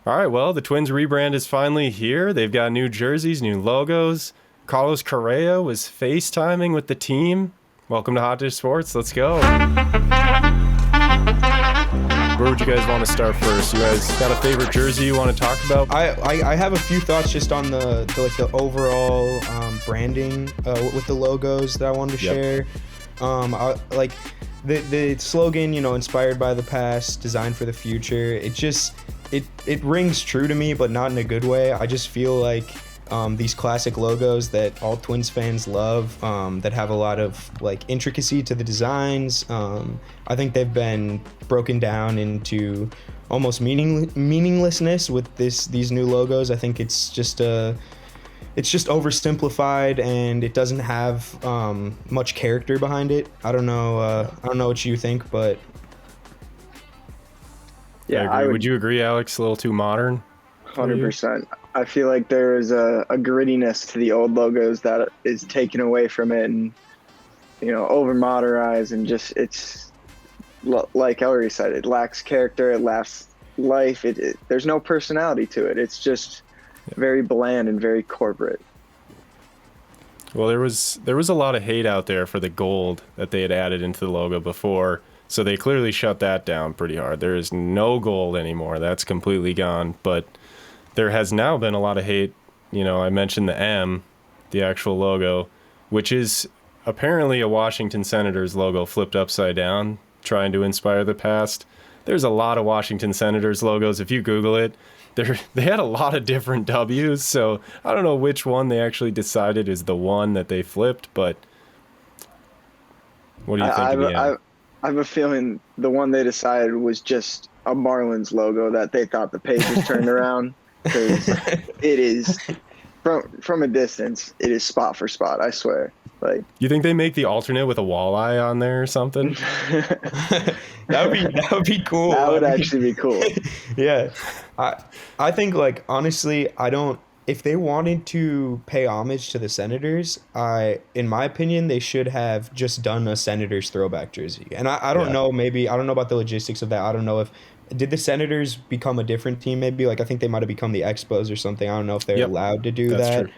All right, well, the Twins rebrand is finally here. They've got new jerseys, new logos. Carlos Correa was FaceTiming with the team. Welcome to Hot Dish Sports. Let's go. Where would you guys want to start first? You guys got a favorite jersey you want to talk about? I have a few thoughts just on the overall branding with the logos that I wanted to share. The slogan, inspired by the past, designed for the future. It rings true to me, but not in a good way. I just feel like these classic logos that all Twins fans love, that have a lot of intricacy to the designs. I think they've been broken down into almost meaninglessness with these new logos. I think it's just oversimplified, and it doesn't have much character behind it. I don't know what you think, but yeah, I agree. Would you agree, Alex? A little too modern? 100%. I feel like there is a grittiness to the old logos that is taken away from it, and over modernized, and just it's like Ellery said, it lacks character, it lacks life. There's no personality to it. It's just very bland and very corporate. Well, there was a lot of hate out there for the gold that they had added into the logo before, so they clearly shut that down pretty hard. There is no gold anymore. That's completely gone. But there has now been a lot of hate. I mentioned the M, the actual logo, which is apparently a Washington Senators logo flipped upside down, trying to inspire the past. There's a lot of Washington Senators logos. If you Google it, they had a lot of different W's, so I don't know which one they actually decided is the one that they flipped, but what do you think of the M? I have a feeling the one they decided was just a Marlins logo that they thought the pages turned around, because it is, from a distance, it is spot for spot, I swear. You think they make the alternate with a walleye on there or something? That would be cool. That would actually be cool. Yeah. I think, honestly, if they wanted to pay homage to the Senators, in my opinion, they should have just done a Senators throwback jersey. And I don't know, maybe, I don't know about the logistics of that. I don't know did the Senators become a different team maybe? I think they might have become the Expos or something. I don't know if they're allowed to do that.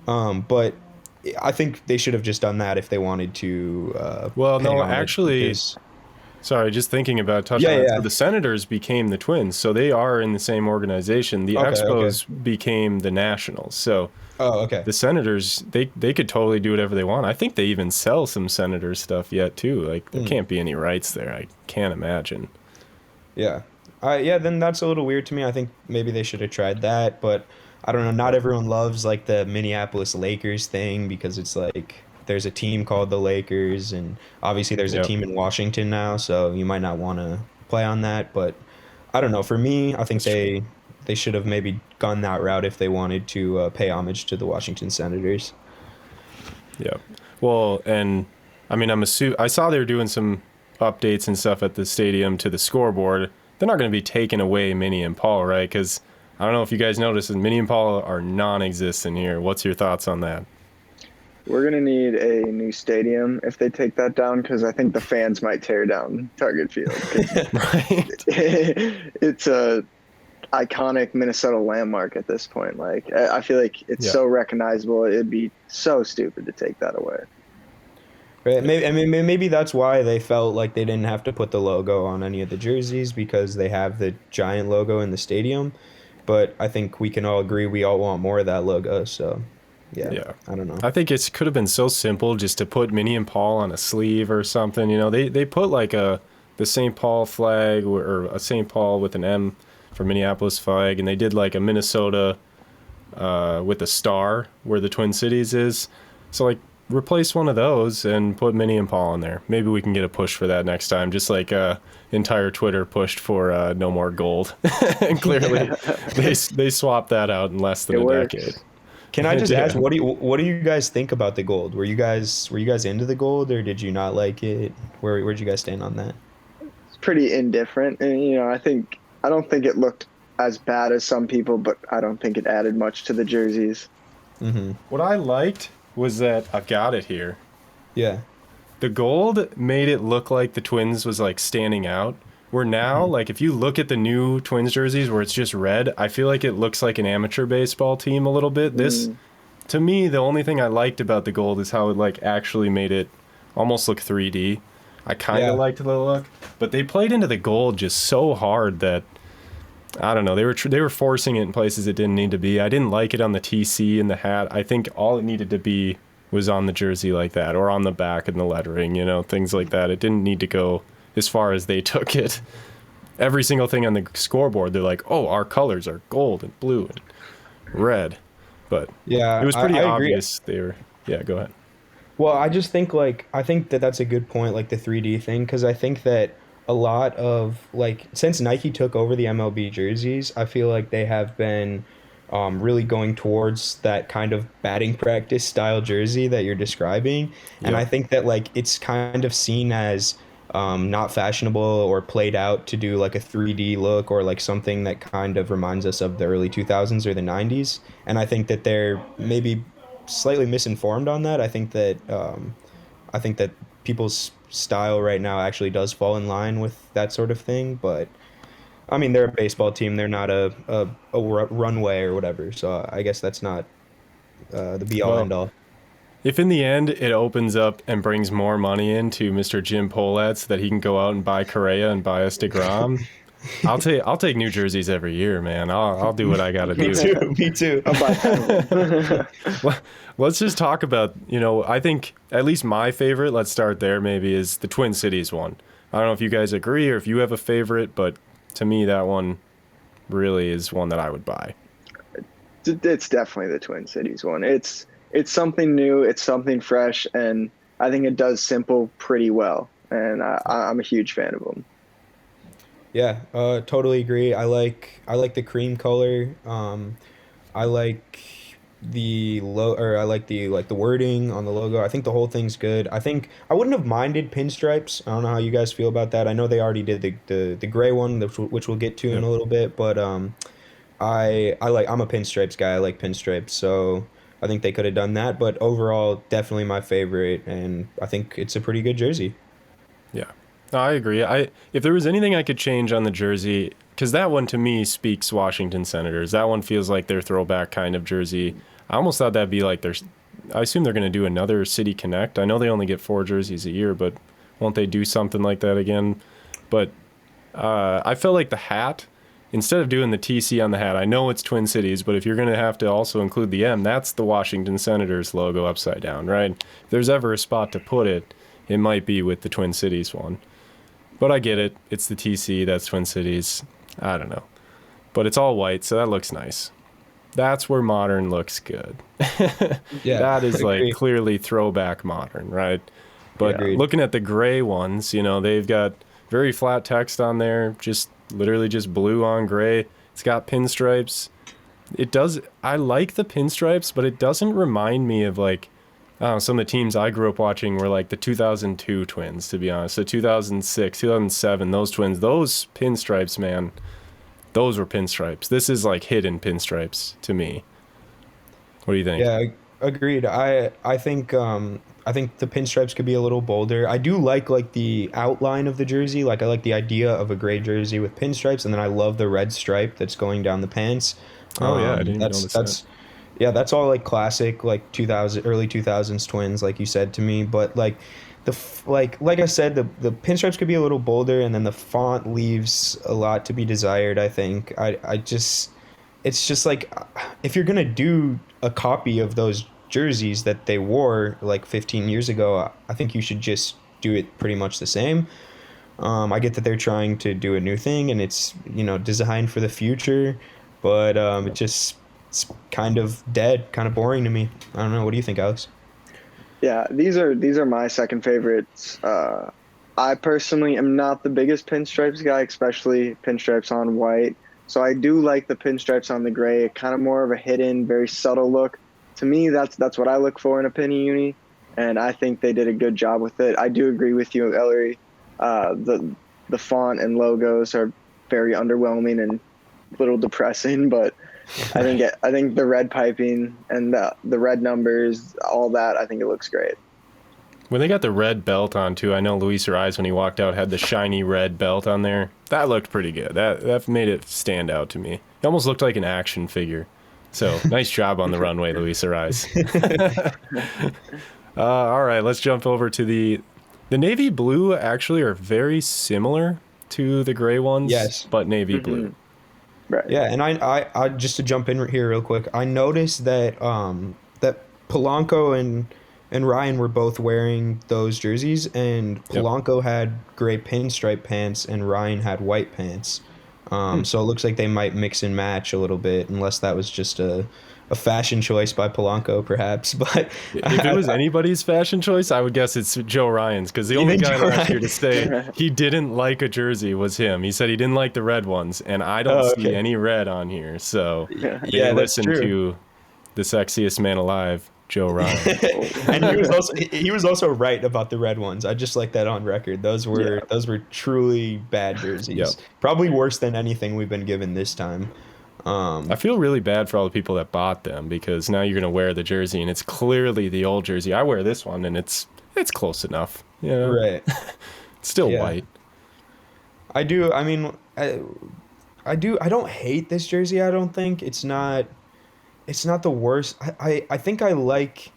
True. But I think they should have just done that if they wanted to. Sorry, just thinking about touching on it. So the Senators became the Twins, so they are in the same organization. The Expos became the Nationals. So the Senators, they could totally do whatever they want. I think they even sell some Senators stuff yet too. There can't be any rights there. I can't imagine. Yeah. Then that's a little weird to me. I think maybe they should have tried that, but I don't know. Not everyone loves the Minneapolis Lakers thing, because it's there's a team called the Lakers, and obviously there's a team in Washington now, so you might not want to play on that. But I don't know. For me, I think they should have maybe gone that route if they wanted to pay homage to the Washington Senators. Yeah. Well, and I mean, I saw they were doing some updates and stuff at the stadium to the scoreboard. They're not going to be taking away Minnie and Paul, right? Because I don't know if you guys noticed, Minnie and Paul are non-existent here. What's your thoughts on that? We're going to need a new stadium if they take that down, because I think the fans might tear down Target Field. Right. It's a iconic Minnesota landmark at this point. I feel like it's so recognizable. It'd be so stupid to take that away. Right. Maybe that's why they felt like they didn't have to put the logo on any of the jerseys, because they have the giant logo in the stadium. But I think we can all agree we all want more of that logo. So, yeah. I don't know. I think it could have been so simple just to put Minnie and Paul on a sleeve or something. They put the St. Paul flag or a St. Paul with an M for Minneapolis flag, and they did a Minnesota with a star where the Twin Cities is. So replace one of those and put Minnie and Paul in there. Maybe we can get a push for that next time, just entire Twitter pushed for no more gold. And clearly they swapped that out in less than a decade. Can I just ask, what do you guys think about the gold? Were you guys into the gold, or did you not like it? Where'd you guys stand on that? It's pretty indifferent, and I don't think it looked as bad as some people, but I don't think it added much to the jerseys. Mm-hmm. What I liked was that I've got it here. Yeah. The gold made it look like the Twins was standing out, Where now, like if you look at the new Twins jerseys where it's just red, I feel like it looks like an amateur baseball team a little bit. This, to me, the only thing I liked about the gold is how it like actually made it almost look 3D. I kind of Yeah. liked the look, but they played into the gold just so hard that I don't know. They were forcing it in places it didn't need to be. I didn't like it on the TC and the hat. I think all it needed to be was on the jersey like that, or on the back and the lettering, things like that. It didn't need to go as far as they took it. Every single thing on the scoreboard, they're like, "Oh, our colors are gold and blue and red," but Yeah, it was pretty I agree. obvious they were. Yeah, go ahead. Well, I just think I think that that's a good point, like the 3D thing, because I think that a lot of like since Nike took over the MLB jerseys, I feel like they have been really going towards that kind of batting practice style jersey that you're describing, and Yeah. I think that like it's kind of seen as not fashionable or played out to do like a 3D look or like something that kind of reminds us of the early 2000s or the 90s, and I think that they're maybe slightly misinformed on that. I think that people's style right now actually does fall in line with that sort of thing. But I mean, they're a baseball team. They're not a runway or whatever. So I guess that's not the be all Well, end all. if in the end it opens up and brings more money into Mr. Jim Polat so that he can go out and buy Correa and buy us DeGrom, I'll take New Jerseys every year, man. I'll do what I got to Me do. too. Me too. I'll buy 10 of them. Let's just talk about, I think at least my favorite, let's start there maybe, is the Twin Cities one. I don't know if you guys agree or if you have a favorite, but to me that one really is one that I would buy. It's definitely the Twin Cities one. It's something new, it's something fresh, and I think it does simple pretty well. And I'm a huge fan of them. Yeah, totally agree. I like the cream color. I like I like the wording on the logo. I think the whole thing's good. I think I wouldn't have minded pinstripes. I don't know how you guys feel about that. I know they already did the gray one, which we'll get to in Yep. a little bit, but I'm a pinstripes guy. I like pinstripes, so I think they could have done that. But overall, definitely my favorite, and I think it's a pretty good jersey. Yeah. No, I agree. If there was anything I could change on the jersey, because that one to me speaks Washington Senators. That one feels like their throwback kind of jersey. I almost thought that'd be like I assume they're going to do another City Connect. I know they only get 4 jerseys a year, but won't they do something like that again? But I felt like the hat, instead of doing the TC on the hat, I know it's Twin Cities, but if you're going to have to also include the M, that's the Washington Senators logo upside down, right? If there's ever a spot to put it, it might be with the Twin Cities one. But I get it. It's the TC. That's Twin Cities. I don't know. But it's all white, so that looks nice. That's where modern looks good. Yeah, That is agree. like clearly throwback modern, right? But Agreed. looking at the gray ones, they've got very flat text on there, just literally just blue on gray. It's got pinstripes. I like the pinstripes, but it doesn't remind me of like some of the teams I grew up watching were like the 2002 Twins, to be honest. The 2006, 2007, those Twins, those pinstripes, man, those were pinstripes. This is like hidden pinstripes to me. What do you think? Yeah, agreed. I think the pinstripes could be a little bolder. I do like the outline of the jersey. Like I like the idea of a gray jersey with pinstripes, and then I love the red stripe that's going down the pants. Oh, yeah, I didn't even That's notice that. yeah, that's all like classic like 2000 early 2000s Twins, like you said to me. But like like I said, the pinstripes could be a little bolder, and then the font leaves a lot to be desired. I think I just it's just like if you're gonna do a copy of those jerseys that they wore like 15 years ago, I think you should just do it pretty much the same. I get that they're trying to do a new thing and it's designed for the future, but it's kind of dead, kind of boring to me. I don't know. What do you think, Alex? Yeah, these are my second favorites. I personally am not the biggest pinstripes guy, especially pinstripes on white. So I do like the pinstripes on the gray, kind of more of a hidden, very subtle look. To me, that's what I look for in a penny uni, and I think they did a good job with it. I do agree with you, Ellery. The font and logos are very underwhelming and a little depressing, but I think the red piping and the red numbers, all that, I think it looks great. When they got the red belt on too, I know Luis Ariz when he walked out had the shiny red belt on there. That looked pretty good. That made it stand out to me. It almost looked like an action figure. So nice job on the runway, Luis Ariz. All right, let's jump over to the navy blue. Actually, are very similar to the gray ones. Yes. But navy blue. Right. Yeah, and I just to jump in here real quick, I noticed that that Polanco and Ryan were both wearing those jerseys, and Polanco had gray pinstripe pants and Ryan had white pants. So it looks like they might mix and match a little bit, unless that was just a fashion choice by Polanco, perhaps. But if it was anybody's fashion choice, I would guess it's Joe Ryan's, because the only guy last year to say he didn't like a jersey was him. He said he didn't like the red ones, and I don't see any red on here. So they that's listen true. to the sexiest man alive, Joe Ryan. And he was also right about the red ones. I just like that on record. Those were truly bad jerseys. Yep. Probably worse than anything we've been given this time. I feel really bad for all the people that bought them, because now you're going to wear the jersey and it's clearly the old jersey. I wear this one and it's close enough. You know? Right. It's still white. I do. I mean, I don't hate this jersey. I don't think it's not the worst. I think I like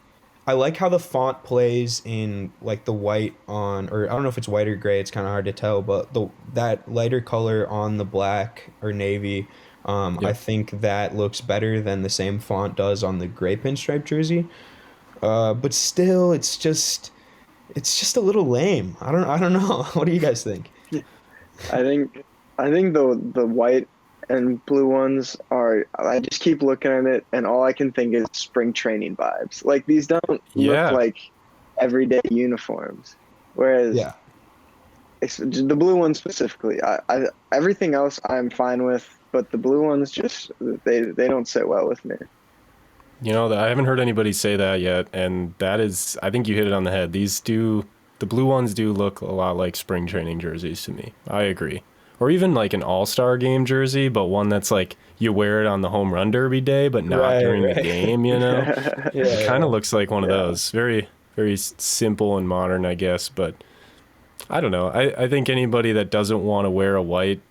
how the font plays in like the white on, or I don't know if it's white or gray. It's kind of hard to tell, but that lighter color on the black or navy. I think that looks better than the same font does on the gray pinstripe jersey. But still, it's just a little lame. I don't know. What do you guys think? I think the white and blue ones are. I just keep looking at it, and all I can think is spring training vibes. Like, these don't look like everyday uniforms. Whereas it's the blue ones specifically. I everything else I'm fine with. But the blue ones just they don't sit well with me. You know, I haven't heard anybody say that yet, and that is, I think you hit it on the head. The blue ones do look a lot like spring training jerseys to me. I agree. Or even like an all-star game jersey, but one that's like you wear it on the home run derby day, but not during the game, you know? It kind of looks like one of those. Very, very simple and modern, I guess, but I don't know. I think anybody that doesn't want to wear a white,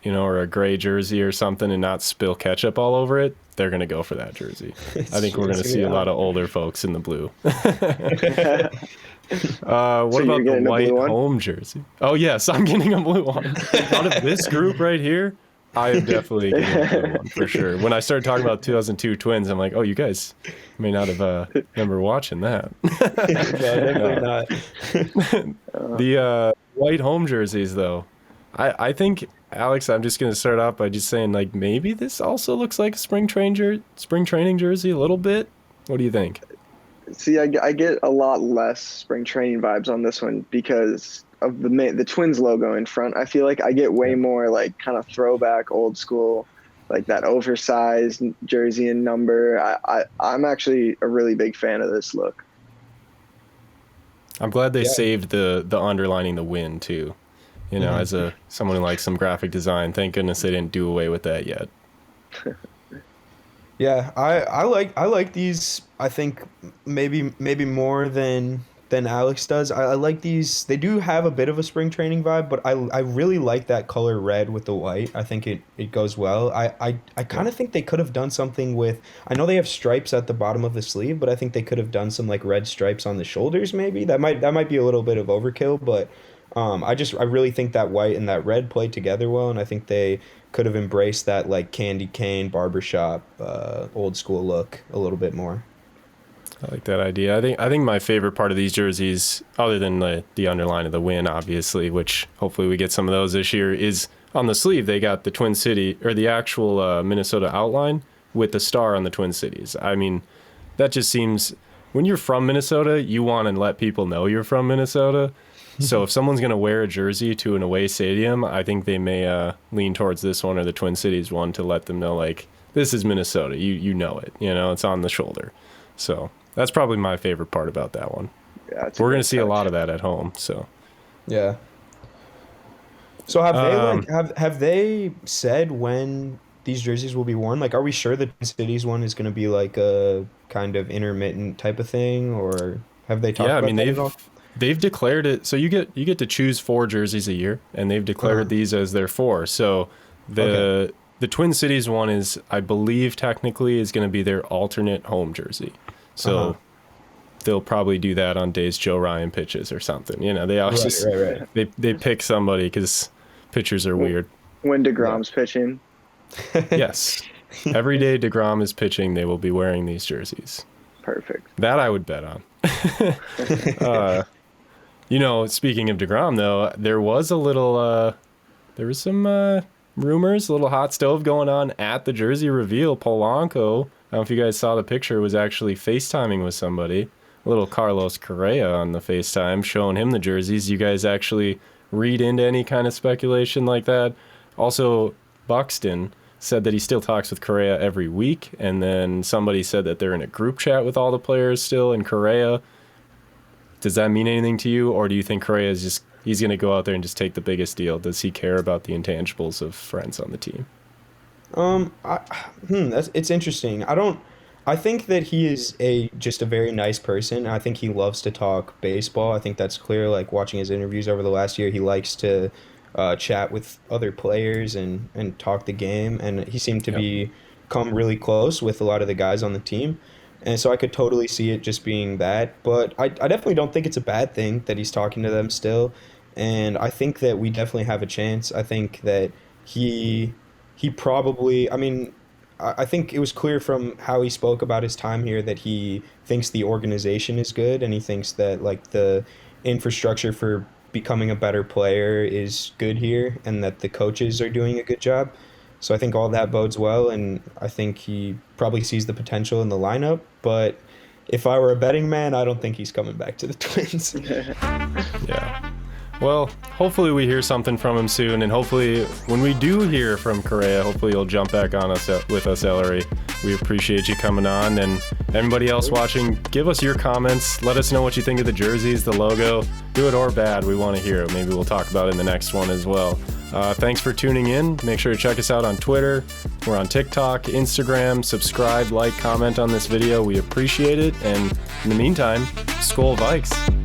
you know, or a gray jersey or something and not spill ketchup all over it, they're going to go for that jersey. I think we're going to see a lot of older folks in the blue. What about the white home jersey? Oh, yes, I'm getting a blue one. Out of this group right here, I am definitely getting a blue one for sure. When I started talking about 2002 Twins, I'm like, oh, you guys may not have remember watching that. Definitely not. The white home jerseys, though, I think, Alex, I'm just going to start off by just saying, like, maybe this also looks like a spring training jersey a little bit. What do you think? See, I get a lot less spring training vibes on this one because of the Twins logo in front. I feel like I get way more like kind of throwback, old school, like that oversized jersey and number. I'm actually a really big fan of this look. I'm glad they saved the underlining the win too. You know, as someone who likes some graphic design, thank goodness they didn't do away with that yet. Yeah, I like these. I think maybe more than Alex does. I like these. They do have a bit of a spring training vibe, but I really like that color red with the white. I think it goes well. I kind of think they could have done something with. I know they have stripes at the bottom of the sleeve, but I think they could have done some like red stripes on the shoulders. Maybe that might be a little bit of overkill, but I really think that white and that red play together well, and I think they could have embraced that like candy cane barbershop old school look a little bit more. I like that idea. I think my favorite part of these jerseys, other than the underline of the win, obviously, which hopefully we get some of those this year, is on the sleeve they got the Twin City, or the actual Minnesota outline with the star on the Twin Cities. I mean, that just seems, when you're from Minnesota, you want to let people know you're from Minnesota. So if someone's going to wear a jersey to an away stadium, I think they may lean towards this one or the Twin Cities one to let them know, like, this is Minnesota. You know it. You know, it's on the shoulder. So that's probably my favorite part about that one. Yeah, we're going to see a lot of that at home. So yeah. So have they said when these jerseys will be worn? Like, are we sure the Twin Cities one is going to be like a kind of intermittent type of thing, or have they talked about that at all? they've declared it. So you get to choose 4 jerseys a year, and they've declared these as their 4. So the Twin Cities one is, I believe, technically is going to be their alternate home jersey. So they'll probably do that on days Joe Ryan pitches or something. You know, they always they pick somebody because pitchers are weird. When DeGrom's pitching. Yes. Every day DeGrom is pitching, they will be wearing these jerseys. Perfect. That I would bet on. You know, speaking of DeGrom, though, there was some rumors, a little hot stove going on at the jersey reveal. Polanco, I don't know if you guys saw the picture, was actually FaceTiming with somebody. A little Carlos Correa on the FaceTime, showing him the jerseys. You guys actually read into any kind of speculation like that? Also, Buxton said that he still talks with Correa every week, and then somebody said that they're in a group chat with all the players still in Correa. Does that mean anything to you, or do you think Correa is just, he's going to go out there and just take the biggest deal? Does he care about the intangibles of friends on the team? It's interesting. I think that he is just a very nice person. I think he loves to talk baseball. I think that's clear. Like watching his interviews over the last year, he likes to chat with other players and talk the game. And he seemed to become really close with a lot of the guys on the team. And so I could totally see it just being that. But I definitely don't think it's a bad thing that he's talking to them still. And I think that we definitely have a chance. I think that he probably, I mean, I think it was clear from how he spoke about his time here that he thinks the organization is good, and he thinks that like the infrastructure for becoming a better player is good here, and that the coaches are doing a good job. So I think all that bodes well, and I think he probably sees the potential in the lineup. But if I were a betting man, I don't think he's coming back to the Twins. Yeah. Well, hopefully we hear something from him soon, and hopefully when we do hear from Correa, hopefully you'll jump back on us with us, Ellery. We appreciate you coming on, and everybody else watching, give us your comments. Let us know what you think of the jerseys, the logo, good or bad. We want to hear it. Maybe we'll talk about it in the next one as well. Thanks for tuning in. Make sure to check us out on Twitter. We're on TikTok, Instagram. Subscribe, like, comment on this video. We appreciate it. And in the meantime, Skol Vikes.